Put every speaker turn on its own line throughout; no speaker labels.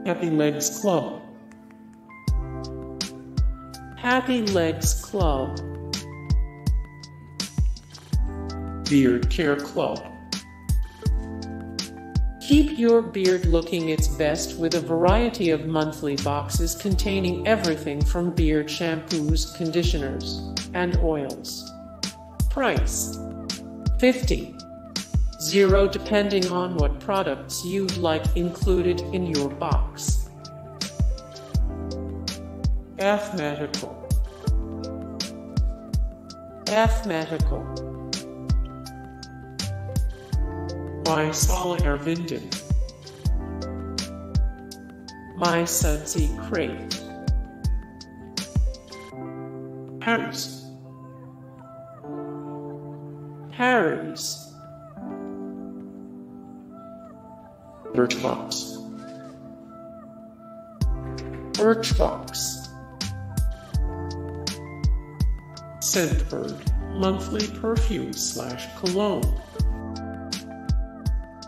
Happy Legs Club.
Happy Legs Club.
Beard Care Club.
Keep your beard looking its best with a variety of monthly boxes containing everything from beard shampoos, conditioners, and oils. Price: $50 depending on what products you'd like included in your box.
Bathmatical.
Bathmatical.
My Solitaire Vinden.
My Sudsy Crate.
Harry's.
Harry's.
Birchbox.
Birchbox.
Scentbird monthly perfume/cologne.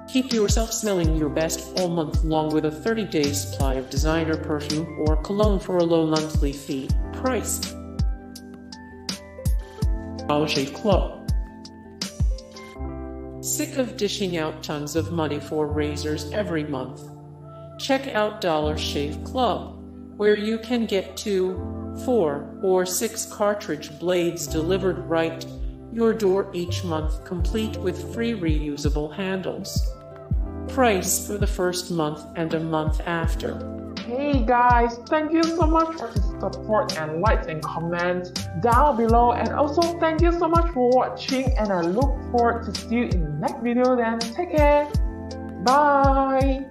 Keep yourself smelling your best all month long with a 30-day supply of designer perfume or cologne for a low monthly fee. Price:
Dollar Shave Club.
Sick of dishing out tons of money for razors every month? Check out Dollar Shave Club, where you can get 2, 4, or 6 cartridge blades delivered right your door each month, complete with free reusable handles. Price for the first month and a month after.
Hey guys, thank you so much for the support and likes and comments down below, and also thank you so much for watching, and I look forward to see you in the next video. Then take care, bye.